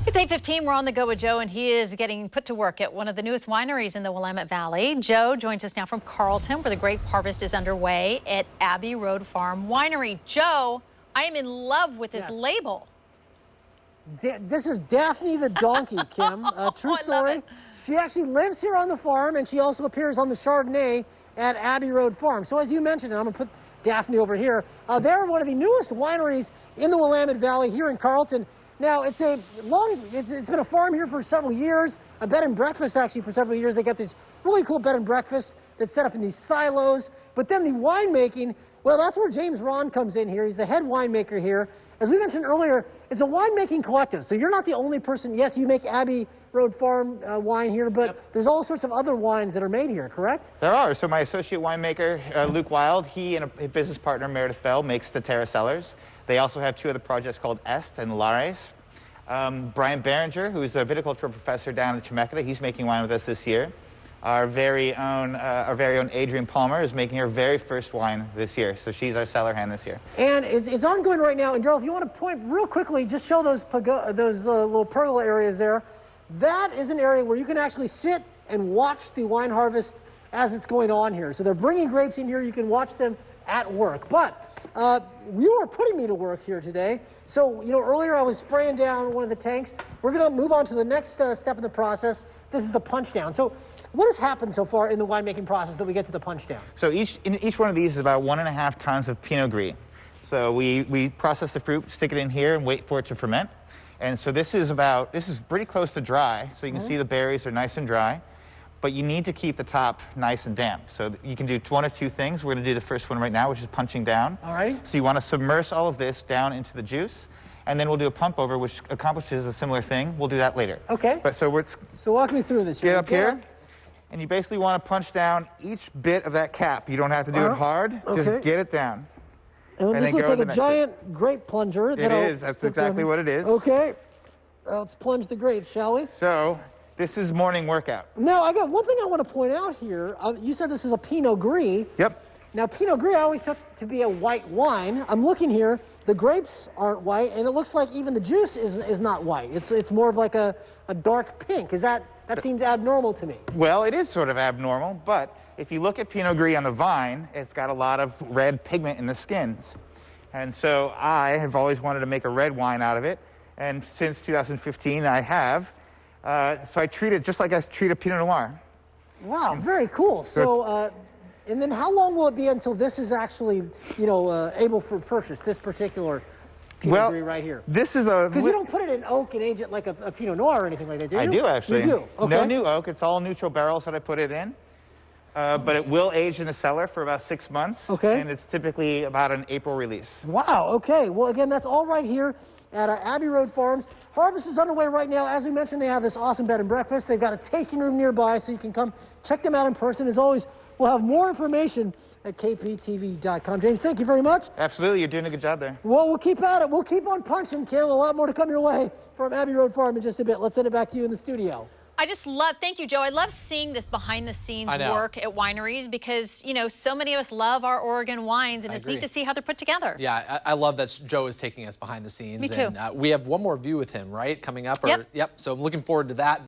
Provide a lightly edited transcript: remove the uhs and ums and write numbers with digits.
It's 8:15. We're on the go with Joe, and he is getting put to work at one of the newest wineries in the Willamette Valley. Joe joins us now from Carlton, where the grape harvest is underway at Abbey Road Farm Winery. Joe, I am in love with this label. This is Daphne the donkey, Kim. True story. She actually lives here on the farm, and she also appears on the Chardonnay at Abbey Road Farm. So as you mentioned, and I'm going to put Daphne over here, they're one of the newest wineries in the Willamette Valley here in Carlton. Now, it's been a farm here for several years, a bed and breakfast actually for several years. They got this really cool bed and breakfast that's set up in these silos. But then the winemaking, well, that's where James Ron comes in here. He's the head winemaker here. As we mentioned earlier, it's a winemaking collective. So you're not the only person. Yes, you make Abbey Road Farm wine here, but there's all sorts of other wines that are made here, correct? There are. So my associate winemaker, Luke Wild, he and a business partner, Meredith Bell, makes the Terra Cellars. They also have two other projects called Est and Lares. Brian Behringer, who's a viticultural professor down at Chemeketa, he's making wine with us this year. Our very own Adrienne Palmer is making her very first wine this year, so she's our cellar hand this year. And it's ongoing right now. And Daryl, if you want to point real quickly, just show those little pergola areas there. That is an area where you can actually sit and watch the wine harvest as it's going on here. So they're bringing grapes in here. You can watch them at work. But you are putting me to work here today. So, you know, earlier I was spraying down one of the tanks. We're going to move on to the next step in the process. This is the punch down. So what has happened so far in the winemaking process that we get to the punch down? So each one of these is about 1.5 tons of Pinot Gris. So we process the fruit, stick it in here, and wait for it to ferment. And so this is pretty close to dry. So you can see the berries are nice and dry. But you need to keep the top nice and damp. So you can do one of two things. We're going to do the first one right now, which is punching down. All right. So you want to submerge all of this down into the juice, and then we'll do a pump over, which accomplishes a similar thing. We'll do that later. Okay. But so walk me through this. Get up here, and you basically want to punch down each bit of that cap. You don't have to do it hard. Just get it down. And this looks like a giant grape plunger. It is. That's exactly what it is. Okay. Let's plunge the grapes, shall we? So this is morning workout. Now, I got one thing I want to point out here. You said this is a Pinot Gris. Yep. Now, Pinot Gris I always took to be a white wine. I'm looking here. The grapes aren't white, and it looks like even the juice is not white. It's more of like a dark pink. That seems abnormal to me. Well, it is sort of abnormal, but if you look at Pinot Gris on the vine, it's got a lot of red pigment in the skins. And so I have always wanted to make a red wine out of it, and since 2015 I have. So I treat it just like I treat a Pinot Noir. Wow, very cool. So, and then how long will it be until this is actually, able for purchase, this particular Pinot Gris right here? This is a... Because you don't put it in oak and age it like a Pinot Noir or anything like that, do you? I do, actually. You do? Okay. No new oak. It's all neutral barrels that I put it in. But it will age in a cellar for about 6 months. Okay. And it's typically about an April release. Wow, okay. Well, again, that's all right here at Abbey Road Farms. Harvest is underway right now. As we mentioned, they have this awesome bed and breakfast. They've got a tasting room nearby, so you can come check them out in person. As always, we'll have more information at kptv.com. James, thank you very much. Absolutely. You're doing a good job there. Well, we'll keep at it. We'll keep on punching, Kim. A lot more to come your way from Abbey Road Farm in just a bit. Let's send it back to you in the studio. Thank you, Joe. I love seeing this behind the scenes work at wineries because, so many of us love our Oregon wines, and it's neat to see how they're put together. Yeah, I love that Joe is taking us behind the scenes. Me too. And we have one more view with him, right, coming up? Yep. So I'm looking forward to that.